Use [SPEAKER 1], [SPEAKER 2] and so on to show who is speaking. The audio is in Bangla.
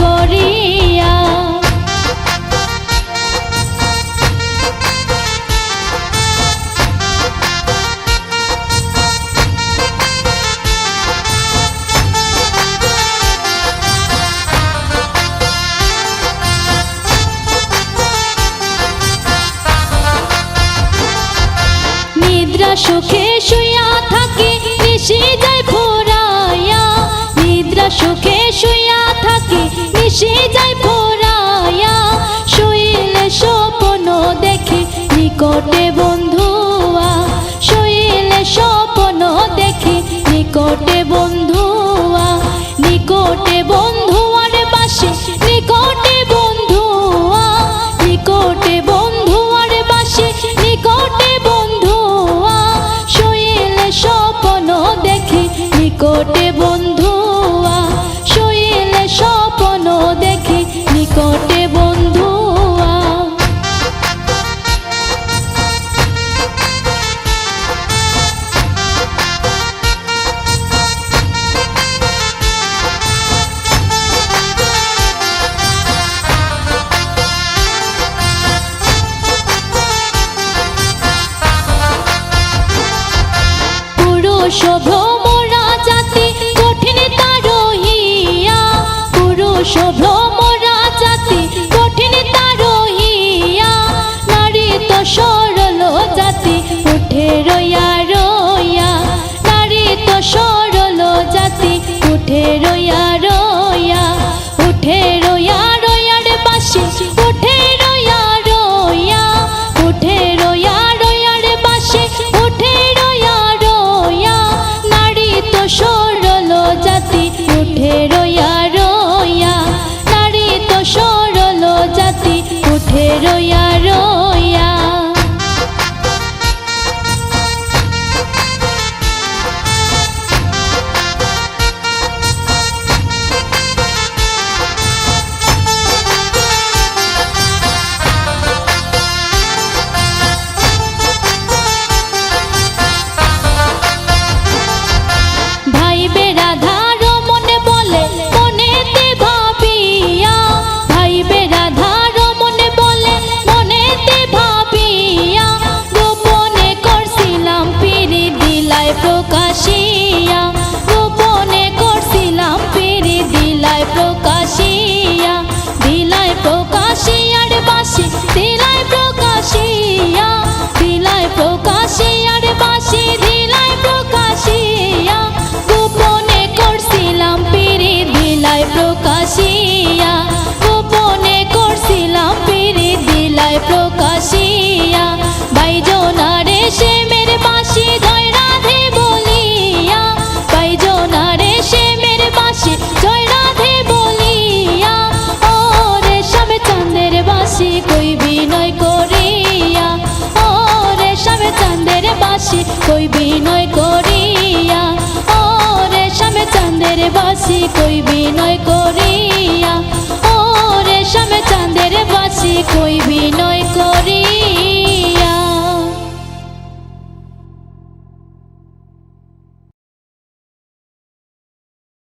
[SPEAKER 1] করিয়া। নিদ্রা সুখে শুইয়া থাকি নিশি যায় ফুরাইয়া, নিদ্রা সুখে শুইয়া থাকি নিশি যায় ফুরাইয়া। শুইলে স্বপ্ন দেখি নিকটে বন্ধুয়া, শুইলে স্বপ্ন দেখি নিকটে বন্ধুয়া। নিকটে বন্ধুয়ার বাসে নিকটে বন্ধুয়া, নিকটে বন্ধুয়ার বাসে নিকটে বন্ধুয়া। শুইলে স্বপ্ন দেখি নিকটে বন্ধুয়া, শুইলে স্বপ্ন দেখি নিকটে বন্ধুয়া। পুরুষ ভ্রমরা জাতি কঠিন তার হিয়া, পুরুষ ভ্রমরা জাতি কঠিন তার হিয়া। নারী তো সরল জাতি উঠে রইয়া রইয়া, নারী তো সরল জাতি উঠে রইয়া রইয়া। উঠে রইয়া রইয়ার বাসে উঠে রইয়া রইয়া, উঠে রইয়া রইয়ার বাসে উঠে রইয়া রইয়া। নারী তো সরল জাতি উঠে রইয়া রইয়া, নারী তো সরল জাতি উঠে রইয়া রইয়া। ভাই বেরাধার মনে বলে মনেতে ভাবিয়া, ভাই বেরাধার মনে বলে মনেতে ভাবিয়া। গোপনে করছিলাম পিরি দিলাই প্রকাশিয়া, গোপনে করছিলাম পিরি দিলাই প্রকাশিয়া। দিলাই প্রকাশিয়ার বাসি দিলাই প্রকাশিয়া, দিলাই প্রকাশিয়ার বাসি দিলাই প্রকাশিয়া। গোপনে করছিলাম পিরি দিলাই প্রকাশিয়া, গোপনে করছিলাম পিরি দিলাই প্রকাশিয়া। বাইজনারে সে মেরে বাসি জয় রাধে বলিয়া, বাইজনারে সে মেরে বাসি জয় রাধে বলিয়া। ও রেশম চাঁদের বাসি কই বিনয় করিয়া, ও রেশম চাঁদের বাসি কই বিনয় করিয়া, ও রেশম চাঁদের বাসি কই বিনয় করিয়া।